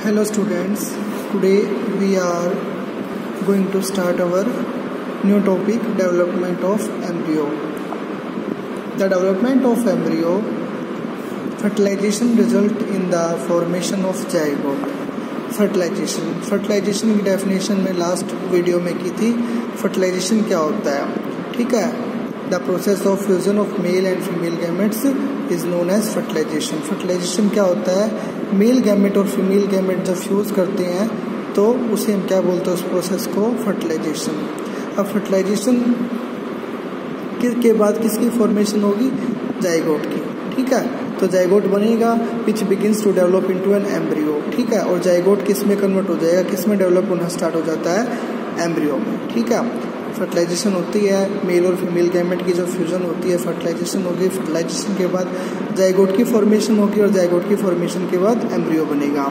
Hello students, today we are going to start our new topic, development of embryo. The development of embryo, fertilization result in the formation of zygote. Fertilisation की definition में last video में की थी। Fertilisation क्या होता है, ठीक है। The process of fusion of male and female gametes is known as fertilisation. Fertilisation क्या होता है, मेल गैमेट और फीमेल गैमेट जब फ्यूज करते हैं तो उसे हम क्या बोलते हैं, उस प्रोसेस को फर्टिलाइजेशन। अब फर्टिलाइजेशन के बाद किसकी फॉर्मेशन होगी, जाइगोट की, ठीक है। तो जाइगोट बनेगा which begins to develop into an embryo, ठीक है। और जाइगोट किस में कन्वर्ट हो जाएगा, किस में डेवलप होना स्टार्ट हो जाता है, एम्ब्रियो में, ठीक है। फर्टिलाइजेशन होती है, मेल और फीमेल गैमेट की जो फ्यूजन होती है, फर्टिलाइजेशन होगी। फर्टिलाइजेशन के बाद जाइगोट की फॉर्मेशन होगी और जाइगोट की फॉर्मेशन के बाद एम्ब्रियो बनेगा,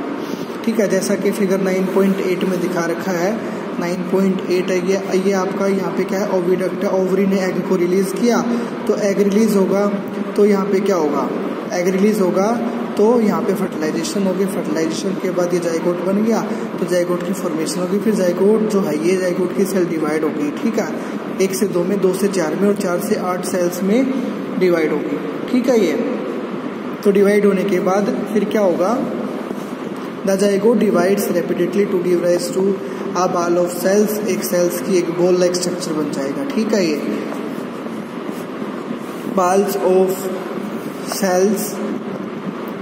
ठीक है। जैसा कि फिगर 9.8 में दिखा रखा है। 9.8 है ये आपका, यहाँ पे क्या है, ओविडक्ट है। ओवरी ने एग को रिलीज किया तो एग रिलीज होगा, तो यहाँ पे क्या होगा, एग रिलीज होगा तो यहाँ पे फर्टिलाइजेशन होगी। फर्टिलाइजेशन के बाद ये जाइगोट बन गया तो जाइगोट की फॉर्मेशन होगी। फिर जाइगोट जो है, ये जाइगोट की सेल डिवाइड होगी, ठीक है। 1 से 2 में, 2 से 4 में और 4 से 8 सेल्स में डिवाइड होगी, ठीक है। ये तो डिवाइड होने के बाद फिर क्या होगा, the zygote divides rapidly to give rise to a ball of cells. एक सेल्स की एक बॉल लाइक स्ट्रक्चर बन जाएगा, ठीक है। ये balls of cells,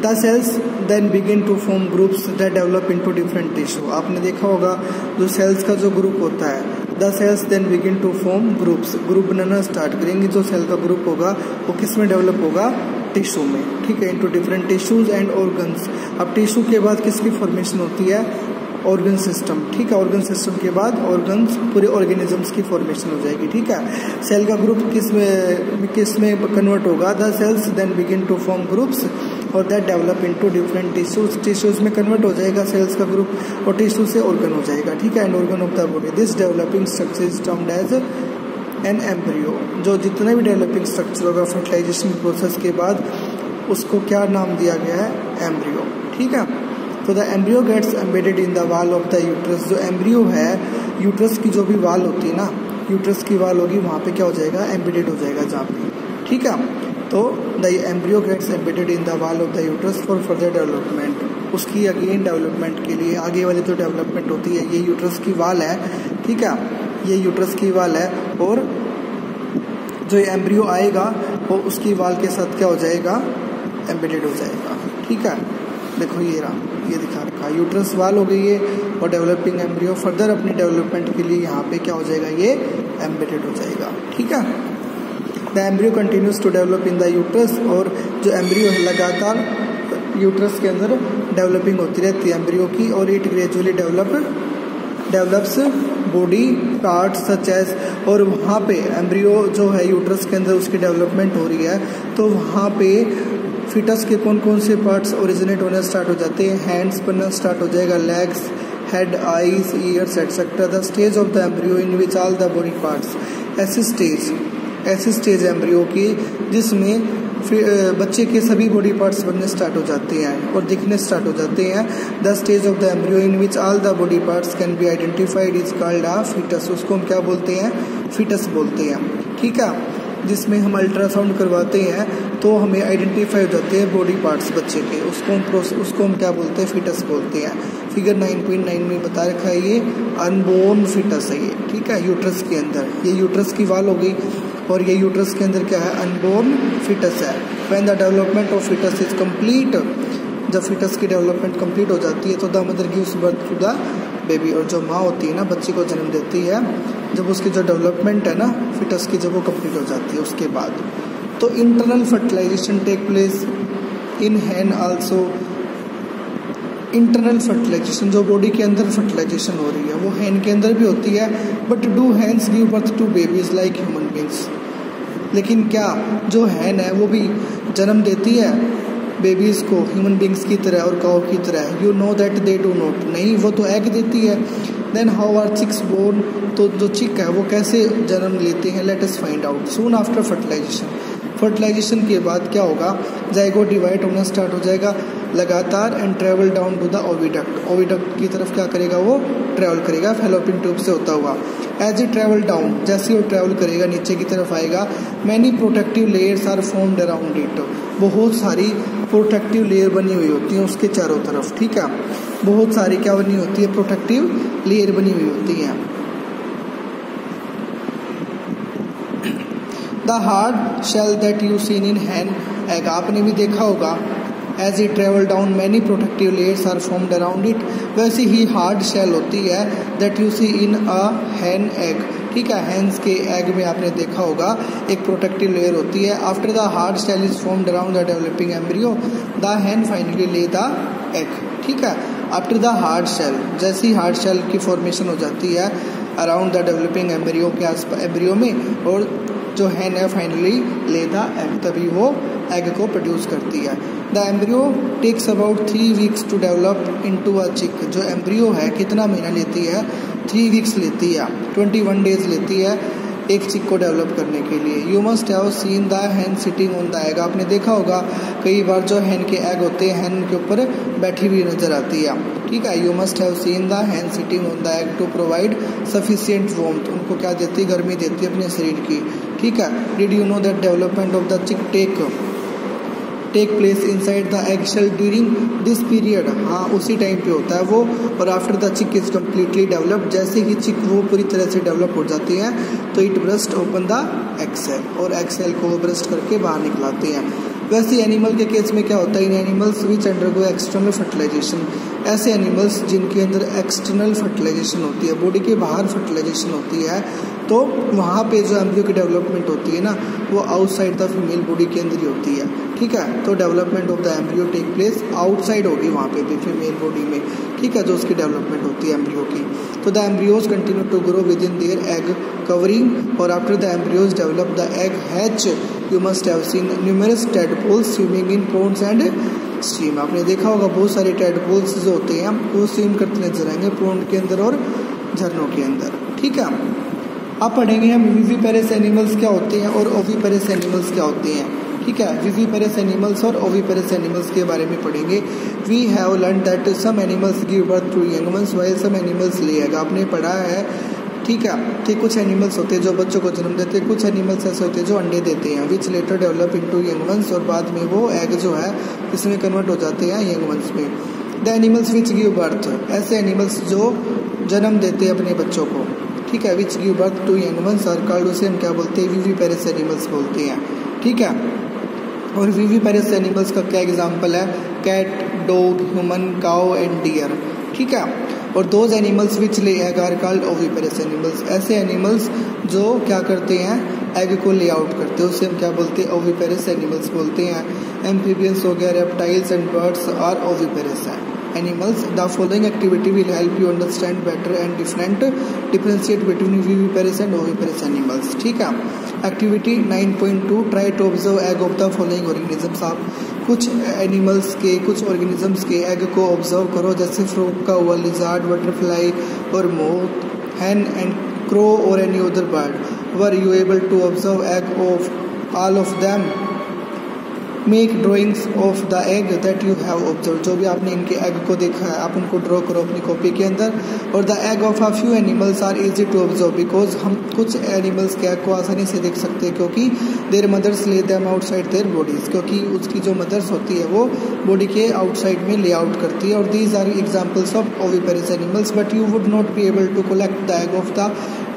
the cells then begin to form groups that develop into different tissue। आपने देखा होगा जो सेल्स का जो ग्रुप होता है, the cells then begin to form groups, group banana start करेंगे। जो सेल का ग्रुप होगा वो किस में डेवलप होगा, टिश्यू में, ठीक है। into different tissues and organs। अब टिश्यू के बाद किसकी फॉर्मेशन होती है, ऑर्गन सिस्टम, ठीक है। ऑर्गन सिस्टम के बाद ऑर्गन्स, पूरे ऑर्गेनिजम्स की फॉर्मेशन हो जाएगी, ठीक है। सेल का ग्रुप किस में कन्वर्ट होगा, the cells then begin to form groups और that develop into different tissues में कन्वर्ट हो जाएगा सेल्स का ग्रुप और टिश्यू से ऑर्गन हो जाएगा, ठीक है। And organ of the body, this developing structure is termed as an embryo. जो जितना भी डेवलपिंग स्ट्रक्चर होगा फर्टिलाइजेशन प्रोसेस के बाद उसको क्या नाम दिया गया है, एम्ब्रियो, ठीक है। तो the embryo gets embedded in the wall of the uterus. जो एम्ब्रियो है, यूट्रस की जो भी वॉल होती है ना, यूट्रस की वॉल होगी, वहाँ पे क्या हो जाएगा, एम्बेडेड हो जाएगा जहाँ पे, ठीक है। तो the embryo gets embedded in the wall of the uterus for further development. उसकी अगेन डेवलपमेंट के लिए आगे वाली जो डेवलपमेंट होती है, ये यूट्रस की वॉल है, ठीक है। ये यूट्रस की वॉल है और जो एम्ब्रियो आएगा वो उसकी वॉल के साथ क्या हो जाएगा, एम्बेडेड हो जाएगा, ठीक है। देखो ये दिखा रखा है, यूट्रस वाल हो गई है और डेवलपिंग एम्ब्रियो फर्दर अपनी डेवलपमेंट के लिए यहाँ पे क्या हो जाएगा, ये एम्बेडेड हो जाएगा, ठीक है। The embryo continues to develop in the uterus. और जो एम्ब्रियो है लगातार यूट्रस के अंदर डेवलपिंग होती रहती है एम्ब्रियो की, और it gradually develops body parts such as. और वहाँ पे एम्ब्रियो जो है यूट्रस के अंदर उसकी डेवलपमेंट हो रही है, तो वहाँ पे फिटस के कौन कौन से पार्ट्स ओरिजिनेट होने स्टार्ट हो जाते हैं, हैंड्स बनना स्टार्ट हो जाएगा, legs, head, eyes, years etcetera. The stage of the embryo in which all the body parts. ऐसी स्टेज एम्ब्रियो की जिसमें बच्चे के सभी बॉडी पार्ट्स बनने स्टार्ट हो जाते हैं और दिखने स्टार्ट हो जाते हैं। The stage of the embryo in which all the body parts can be identified is called a foetus. उसको हम क्या बोलते हैं, फीटस बोलते हैं, ठीक है। जिसमें हम अल्ट्रासाउंड करवाते हैं तो हमें आइडेंटिफाई हो जाते हैं बॉडी पार्ट्स बच्चे के, उसको हम क्या बोलते हैं, फीटस बोलते हैं। फिगर 9.9 में बता रखा है, ये अनबोर्न फीटस है ये, ठीक है। यूट्रस के अंदर ये यूट्रस की वॉल हो गई और ये यूट्रस के अंदर क्या है, अनबोर्न फीटस है। When the development of foetus is complete, जब फीटस की डेवलपमेंट कंप्लीट हो जाती है तो the mother gives birth to the baby. और जो माँ होती है ना, बच्चे को जन्म देती है, जब उसकी जो डेवलपमेंट है ना फीटस की, जब वो कंप्लीट हो जाती है उसके बाद, तो internal fertilisation take place in hen also. Internal fertilisation, जो बॉडी के अंदर फर्टिलाइजेशन हो रही है वो हैन के अंदर भी होती है। But do hens give birth to babies like human beings. लेकिन क्या जो हैन है वो भी जन्म देती है बेबीज को ह्यूमन बींग्स की तरह और काऊ की तरह? You know that they do not. नहीं, वो तो एग देती है। Then how are chicks born? तो जो चिक है वो कैसे जन्म लेते हैं, let us find out. Soon after fertilisation, fertilisation के बाद क्या होगा, जाइगोट डिवाइड होना स्टार्ट हो जाएगा। लगातार and travel down to the oviduct, oviduct की तरफ क्या करेगा वो ट्रेवल करेगा फैलोपियन ट्यूब से होता हुआ। एज इट ट्रेवल डाउन, जैसे वो ट्रेवल करेगा नीचे की तरफ आएगा, many protective layers are formed around it, बहुत सारी प्रोटेक्टिव लेयर बनी हुई होती है उसके चारों तरफ, ठीक है, बहुत सारी क्या बनी होती है प्रोटेक्टिव लेयर बनी हुई होती है। The hard shell that you seen in hen egg, आपने भी देखा होगा as it travel down many protective layers are formed around it, वैसे ही हार्ड शेल होती है that you see in a hen egg, ठीक है, हैंस के एग में आपने देखा होगा एक प्रोटेक्टिव लेयर होती है। After the hard shell is formed around the developing embryo the hen finally lay the egg, ठीक है। आफ्टर द हार्ड शेल, जैसे ही हार्ड शेल की फॉर्मेशन हो जाती है अराउंड द डेवलपिंग एम्ब्रियो के आसपास एम्ब्रियो में, और जो हैन है फाइनली ले द एग, तभी वो एग को प्रोड्यूस करती है। The embryo takes about 3 weeks to develop into a chick, जो एम्ब्रियो है कितना महीना लेती है 3 वीक्स लेती है, 21 डेज लेती है एक चिक को डेवलप करने के लिए। You must have seen the hen sitting on the egg, आपने देखा होगा कई बार जो हैन के एग होते हैं हैन के ऊपर बैठी हुई नजर आती है, ठीक है। You must have seen the hen sitting on the egg to provide sufficient warmth, उनको क्या देती है गर्मी देती है अपने शरीर की, ठीक है। Did you know that development of the chick take place inside the egg shell during this period, हाँ उसी टाइम पे होता है वो। और after the chick is completely developed, जैसे ही चिक वो पूरी तरह से डेवलप हो जाती है तो it burst open the egg shell, और एग सेल को वो ब्रस्ट करके बाहर निकलाते हैं। वैसे एनिमल के केस में क्या होता है, in animals which undergo external fertilization, ऐसे एनिमल्स जिनके अंदर एक्सटर्नल फर्टिलाइजेशन होती है, बॉडी के बाहर फर्टिलाइजेशन होती है, तो वहाँ पे जो एम्ब्रियो की डेवलपमेंट होती है ना वो आउटसाइड द फीमेल बॉडी के अंदर ही होती है, ठीक है। तो development of the embryo take place outside होगी वहाँ पे भी फीमेल बॉडी में, ठीक है, जो उसकी डेवलपमेंट होती है एम्ब्रियो की। तो the embryos continue to grow within their egg covering, और after the embryos develop the egg hatch you must have seen numerous tadpoles swimming in ponds and stream, आपने देखा होगा बहुत सारे टैडपोल्स जो होते हैं वो स्विम करते नजर आएंगे पोन्ड के अंदर और झरनों के अंदर, ठीक है। अब पढ़ेंगे हम विविपेरस एनिमल्स क्या होते हैं और ओविपेरस एनिमल्स क्या होते हैं, ठीक है। विविपेरस एनिमल्स और ओविपेरस एनिमल्स के बारे में पढ़ेंगे। We have learn that some animals give birth to young ones while some animals lay egg, आपने पढ़ा है, ठीक है, कि कुछ एनिमल्स होते हैं जो बच्चों को जन्म देते हैं, कुछ एनिमल्स ऐसे होते हैं जो अंडे देते हैं, which later develop into young ones, और बाद में वो एग जो है इसमें कन्वर्ट हो जाते हैं यंग वंस में। The animals which give birth, ऐसे एनिमल्स जो जन्म देते हैं अपने बच्चों को, ठीक है, which give birth to young ones are called, उसे हम क्या बोलते हैं विविपेरस एनिमल्स बोलते हैं, ठीक है। और विविपेरस एनिमल्स का क्या एग्जाम्पल है, cat, dog, human, cow and deer, ठीक है। और those animals which lay egg are called oviparous animals, ऐसे एनिमल्स जो क्या करते हैं एग को ले आउट करते हैं उसे हम क्या बोलते हैं ओविपेरस एनिमल्स बोलते हैं। एम्फीबियंस हो गया, reptiles and birds are oviparous animals. The following activity will help you understand better and differentiate between viviparous and oviparous animals, ठीक है। Activity 9.2 try to observe egg of the following organisms, आप कुछ animals के कुछ organisms के egg को observe करो, जैसे फ्रॉग का हुआ, लिजार्ड, बटरफ्लाई और मोथ, हैन एंड क्रो और any other bird. Were you able to observe egg of all of them, make drawings of the egg that you have observe, जो भी आपने इनके एग को देखा है आप उनको ड्रॉ करो अपनी कॉपी के अंदर। और the egg of a few animals are easy to observe, because हम कुछ एनिमल्स के एग को आसानी से देख सकते हैं क्योंकि देयर मदर्स ले देम आउटसाइड देयर बॉडीज, क्योंकि उसकी जो मदर्स होती है वो बॉडी के आउटसाइड में ले आउट करती है। और these are examples of oviparous animals, but you would not be able to collect the egg of the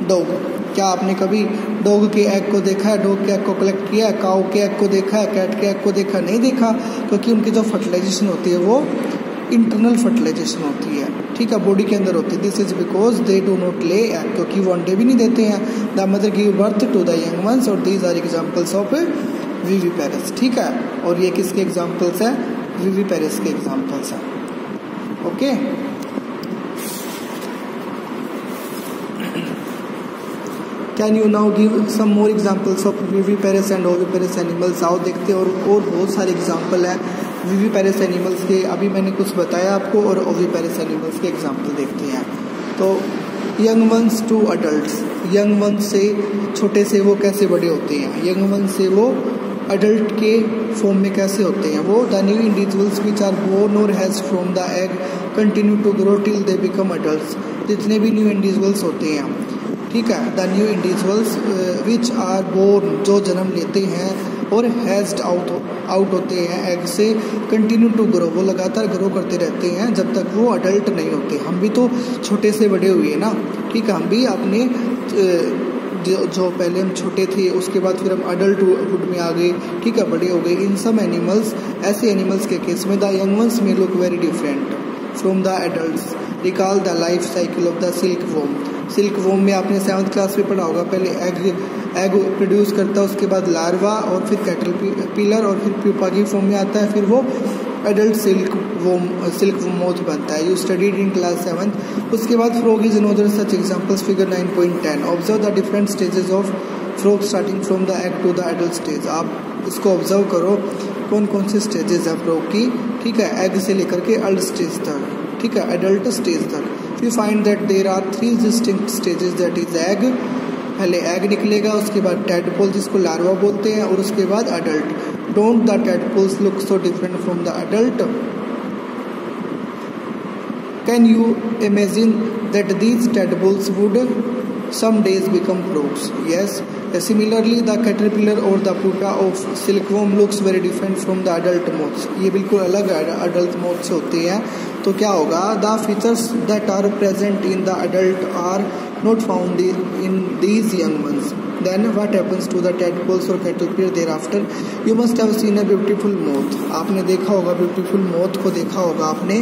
dog. क्या आपने कभी डॉग के एग को देखा है, डॉग के एग को कलेक्ट किया है, काऊ के एग को देखा है, कैट के एग को देखा, नहीं देखा, क्योंकि उनकी जो फर्टिलाइजेशन होती है वो इंटरनल फर्टिलाइजेशन होती है, ठीक है, बॉडी के अंदर होती है। This is because they do not lay egg, क्योंकि वो अंडे भी नहीं देते हैं। The mother give birth to the young ones, और these are examples of viviparous, ठीक है। और ये किसके एग्जाम्पल्स है, विविपेरस के एग्जाम्पल्स हैं, okay. Can you now give some more examples of viviparous and oviparous animals, आओ देखते हैं। और बहुत सारे एग्जाम्पल है विविपेरस एनिमल्स के, अभी मैंने कुछ बताया आपको, और ओविपेरस एनिमल्स के एग्जाम्पल देखते हैं। तो young ones to adults, young ones से छोटे से वो कैसे बड़े होते हैं, यंग वंस से वो अडल्ट के फॉर्म में कैसे होते हैं वो, the new individuals which are born or hatch from the egg continue to grow till they become adults. जितने भी न्यू इंडिविजुअल्स होते हैं, ठीक है, the new individuals which are born, जो जन्म लेते हैं, और हैज्ड आउट होते हैं एग से, कंटिन्यू टू ग्रो, वो लगातार ग्रो करते रहते हैं जब तक वो अडल्ट नहीं होते। हम भी तो छोटे से बड़े हुए ना, ठीक है, हम भी अपने जो पहले हम छोटे थे उसके बाद फिर हम अडल्टहुड में आ गए, ठीक है, बड़े हो गए। इन सम एनिमल्स, ऐसे एनिमल्स के केस में द यंग वंस में look very different from the adults. Recall the life cycle of the silk worm. Silk worm में आपने 7th क्लास में पढ़ा होगा, पहले एग प्रोड्यूस करता है, उसके बाद लार्वा और फिर कैटरपिलर और फिर प्यूपा की फॉर्म में आता है, फिर वो एडल्ट सिल्क मोथ बनता है। You studied in class 7th। उसके बाद frog is another such examples, figure 9.10। Observe the different stages of frog starting from the egg to the adult stage. आप इसको ऑब्जर्व करो कौन कौन से स्टेजेस है फ्रॉग की, ठीक है, एग से लेकर के अडल्ट स्टेज तक, ठीक है, एडल्ट स्टेज तक। You find that there are 3 distinct stages, that is egg, पहले एग निकलेगा, उसके बाद टैडपोल जिसको लार्वा बोलते हैं, और उसके बाद adult. Don't the tadpoles look so different from the adult? Can you imagine that these tadpoles would some days become frogs? Yes. Similarly, the caterpillar or the pupa of silkworm looks very different from the adult moths. ये बिल्कुल अलग adult moths होते हैं। तो क्या होगा? The features that are present in the adult are not found in these young ones. Then what happens to the tadpoles or caterpillar thereafter? You must have seen a beautiful moth. आपने देखा होगा beautiful moth को देखा होगा आपने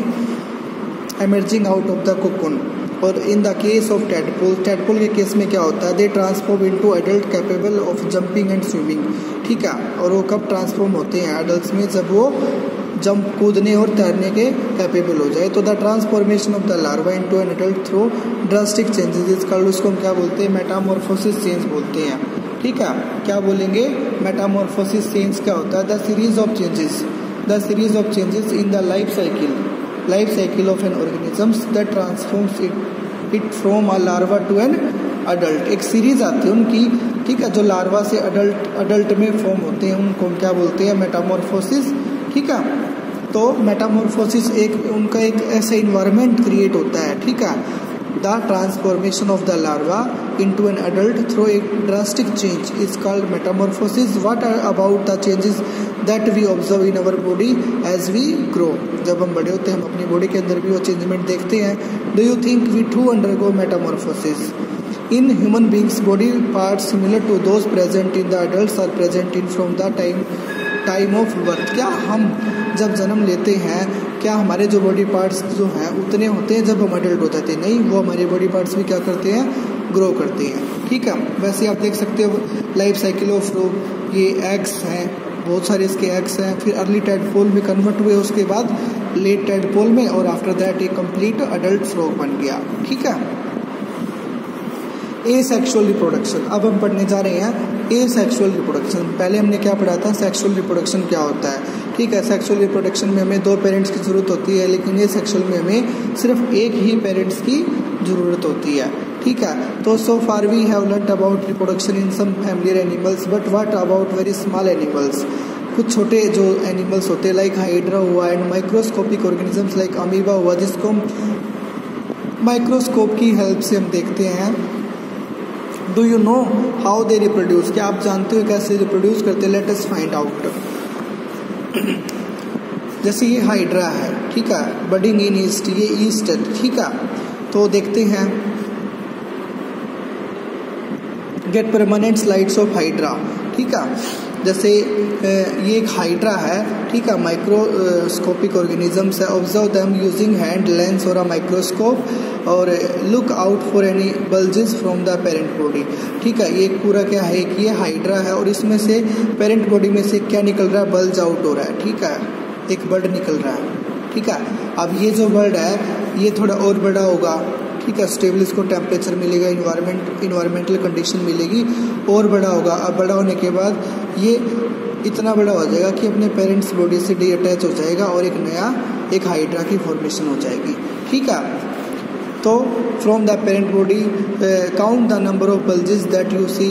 emerging out of the cocoon. और in the case of tadpole के case में क्या होता है? They transform into adult capable of jumping and swimming, ठीक है। और वो कब ट्रांसफॉर्म होते हैं एडल्ट्स में? जब वो जंप, कूदने और तैरने के कैपेबल हो जाए। तो the transformation of the larva into an adult through drastic changes is called, उसको हम क्या बोलते हैं? मेटामॉर्फोसिस चेंज बोलते हैं, ठीक है। क्या बोलेंगे? मेटामॉर्फोसिस चेंज क्या होता है? The series of changes in the life cycle of an organisms that transforms it from a larva to an adult. एक सीरीज आती है उनकी, ठीक है, जो लार्वा से अडल्ट में फॉर्म होते हैं, उनको हम क्या बोलते हैं? मेटामॉर्फोसिस, ठीक है। तो मेटामॉर्फोसिस उनका एक ऐसा इन्वायरमेंट क्रिएट होता है, ठीक है। The transformation of the larva into an adult through a drastic change is called metamorphosis. What are about the changes that we observe in our body as we grow? जब हम बड़े होते हैं हम अपनी बॉडी के अंदर भी वो चेंजमेंट देखते हैं। Do you think we too undergo metamorphosis? In human beings, body parts similar to those present in the adults are present in from the time of birth. क्या हम जब जन्म लेते हैं, क्या हमारे जो बॉडी पार्ट्स जो हैं उतने होते हैं जब हम अडल्ट हो जाते हैं? नहीं, वो हमारे बॉडी पार्ट्स भी क्या करते हैं? ग्रो करते हैं, ठीक है। वैसे आप देख सकते हो लाइफ साइकिल ऑफ फ्रॉग, ये एग्स हैं, बहुत सारे इसके एग्स हैं, फिर अर्ली टैडपोल में कन्वर्ट हुए, उसके बाद लेट टैडपोल में, और आफ्टर दैट एक कंप्लीट अडल्ट फ्रॉग बन गया, ठीक है। एसेक्सुअल रिप्रोडक्शन, अब हम पढ़ने जा रहे हैं एसेक्सुअल रिप्रोडक्शन। पहले हमने क्या पढ़ा था? सेक्सुअल रिप्रोडक्शन क्या होता है, ठीक है। सेक्सुअल रिप्रोडक्शन में हमें 2 पेरेंट्स की ज़रूरत होती है, लेकिन ये सेक्सुअल में हमें सिर्फ एक ही पेरेंट्स की ज़रूरत होती है, ठीक है। तो so far we have learned about reproduction in some familiar animals, but what about very small animals? कुछ छोटे जो एनिमल्स होते हैं लाइक हाइड्रा हुआ and microscopic organisms like amoeba हुआ, जिसको माइक्रोस्कोप की हेल्प से हम देखते हैं। Do you know how they reproduce? क्या आप जानते हो कैसे रिप्रोड्यूस करते हैं? Let us find out. जैसे ये हाइड्रा है, ठीक है, बडिंग इन ईस्ट, ये ईस्ट है, ठीक है। तो देखते हैं, get permanent slides of hydra, ठीक है। जैसे ये एक हाइड्रा है, ठीक है, माइक्रोस्कोपिक ऑर्गेनिजम्स है। Observe them using hand, lens और अ माइक्रोस्कोप, और look out for any bulges from the parent body, ठीक है। ये पूरा क्या है कि ये हाइड्रा है और इसमें से पेरेंट बॉडी में से क्या निकल रहा है? बल्ज आउट हो रहा है, ठीक है, एक बर्ड निकल रहा है, ठीक है। अब ये जो बर्ड है ये थोड़ा और बड़ा होगा, ठीक है, स्टेबल इसको टेम्परेचर मिलेगा, इन्वायरमेंटल कंडीशन मिलेगी, और बड़ा होगा। अब बड़ा होने के बाद ये इतना बड़ा हो जाएगा कि अपने पेरेंट्स बॉडी से डीअटैच हो जाएगा और एक हाइड्रा की फॉर्मेशन हो जाएगी, ठीक है। तो from the parent body count the number of bulges that you see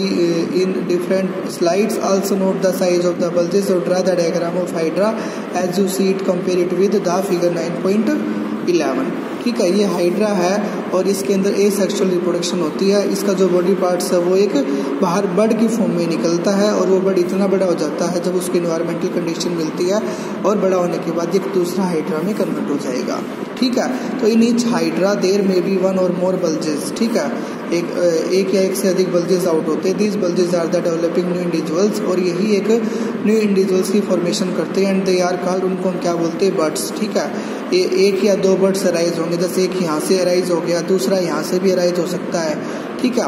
in different slides, also note the size of the bulges और draw the diagram of hydra as you see it, compare it with the figure 9.11। ठीक है, ये hydra है और इसके अंदर ए sexual reproduction होती है। इसका जो बॉडी पार्ट्स है वो एक बाहर बर्ड की फॉर्म में निकलता है और वो बर्ड इतना बड़ा हो जाता है जब उसकी इन्वायरमेंटल कंडीशन मिलती है और बड़ा होने के बाद एक दूसरा हाइड्रा में कन्वर्ट हो जाएगा। ठीक है, तो in each hydra there may be one or more bulges. ठीक है, एक या एक से अधिक बल्जेस आउट होते हैं। These bulges are the developing new individuals, और यही एक न्यू इंडिविजुअल्स की फॉर्मेशन करते हैं। एंड दे आर कॉल्ड, उनको हम क्या बोलते हैं, बर्ड्स। ठीक है, एक या दो बर्ड्स अराइज होंगे, जैसे एक यहाँ से अराइज हो गया, दूसरा यहाँ से भी अराइज हो सकता है। ठीक है,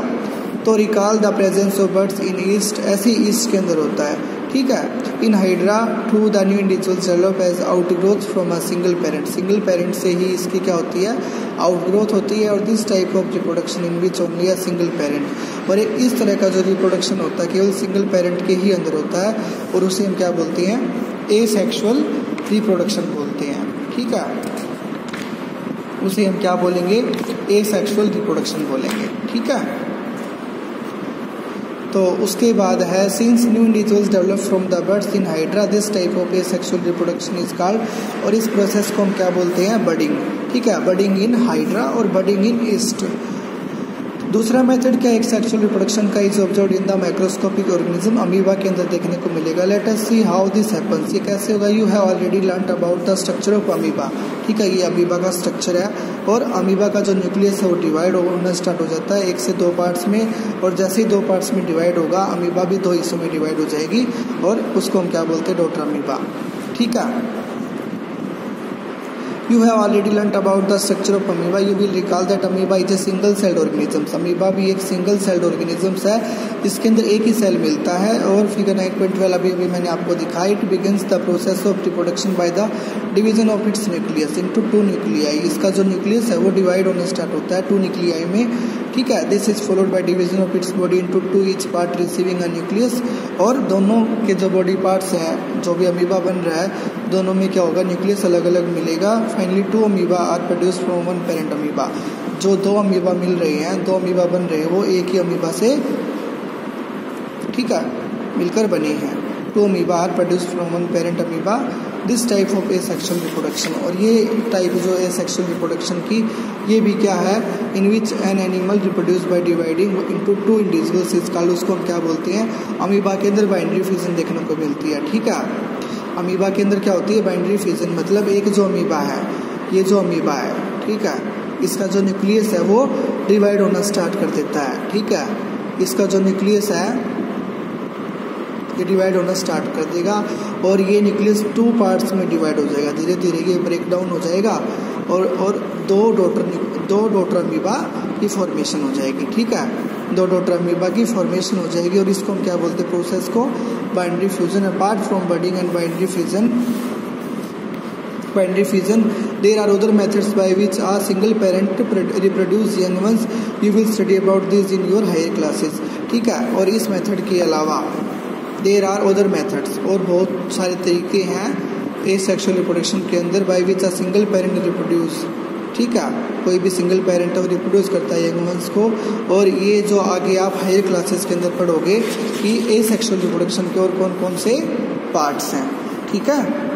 तो recall the presence of birds in yeast, ऐसे ईस्ट के अंदर होता है। ठीक है, in hydra too the new individuals develop as outgrowth from a single parent, single parent से ही इसकी क्या होती है, आउटग्रोथ होती है। और this type of reproduction in which only a single parent, और एक इस तरह का जो रिप्रोडक्शन होता है केवल सिंगल पेरेंट के ही अंदर होता है और उसे हम क्या बोलते हैं, एसेक्सुअल रिप्रोडक्शन बोलते हैं। ठीक है, उसे हम क्या बोलेंगे, एसेक्सुअल रिप्रोडक्शन बोलेंगे। ठीक है, तो उसके बाद है since new individuals develop from the birds in hydra, this type of asexual reproduction is called, और इस प्रोसेस को हम क्या बोलते हैं, बडिंग। ठीक है, बडिंग इन हाइड्रा और बडिंग इन ईस्ट। दूसरा मेथड क्या, एक सेक्सुअल रिप्रोडक्शन का is observed in the microscopic organism, amoeba के अंदर देखने को मिलेगा। Let us see how this happens, ये कैसे होगा। You have already learned about the structure of amoeba. ठीक है, ये अमीबा का स्ट्रक्चर है और अमीबा का जो न्यूक्लियस है वो डिवाइड होना स्टार्ट हो जाता है एक से दो पार्ट्स में, और जैसे ही दो पार्ट्स में डिवाइड होगा अमीबा भी दो हिस्सों में डिवाइड हो जाएगी और उसको हम क्या बोलते हैं, डॉटर अमीबा। ठीक है, You have already learnt about the structure of amoeba. You will recall that amoeba is a single celled organism. Amoeba भी एक सिंगल सेल्ड ऑर्गेनिजम्स है, इसके अंदर एक ही सेल मिलता है। और फिगर 9.12 अभी मैंने आपको दिखाई, it begins the process of reproduction by the division of its nucleus into two nuclei. इसका जो न्यूक्लियस है वो डिवाइड होने स्टार्ट होता है टू न्यूक्लियाई में। ठीक है, this is followed by division of its body into two, each part receiving a nucleus. और दोनों के जो बॉडी पार्ट्स हैं, जो भी अमीबा बन रहा है, दोनों में क्या होगा, न्यूक्लियस अलग अलग मिलेगा। Finally two amoeba are produce from one parent amoeba. जो दो अमीबा मिल रहे हैं, दो अमीबा बन रहे हैं, वो एक ही अमीबा से, ठीक है, मिलकर बने हैं। Two amoeba are produce from one parent amoeba, this type of asexual reproduction. और ये टाइप जो एसेक्सुअल रिप्रोडक्शन की, ये भी क्या है, in which an animal reproduce by dividing into two individuals is called, उसको हम क्या बोलते हैं, अमीबा के अंदर बाइनरी फिजन देखने को मिलती है। ठीक है, अमीबा के अंदर क्या होती है, बाइनरी फिजन, मतलब एक जो अमीबा है, ये जो अमीबा है, ठीक है, इसका जो न्यूक्लियस है वो डिवाइड होना स्टार्ट कर देता है। ठीक है, इसका जो न्यूक्लियस है ये डिवाइड होना स्टार्ट कर देगा और ये न्यूक्लियस टू पार्ट्स में डिवाइड हो जाएगा। धीरे धीरे ये ब्रेक डाउन हो जाएगा और दो डॉटर अमीबा की फॉर्मेशन हो जाएगी। ठीक है, दो डॉटर अमीबा की फॉर्मेशन हो जाएगी और इसको हम क्या बोलते हैं, प्रोसेस को binary fusion. Apart from budding and binary fusion there are other methods by which a single parent reproduce young ones. You will study about this in your higher classes. ठीक है, और इस मेथड के अलावा there are other methods, और बहुत सारे तरीके हैं एसेक्सुअल रिप्रोडक्शन के अंदर by which a single parent reproduce. ठीक है, कोई भी सिंगल पेरेंट है वो रिप्रोड्यूस करता है यंग वंस को। और ये जो आगे आप हायर क्लासेस के अंदर पढ़ोगे कि एसेक्सुअल रिप्रोडक्शन के और कौन कौन से पार्ट्स हैं। ठीक है।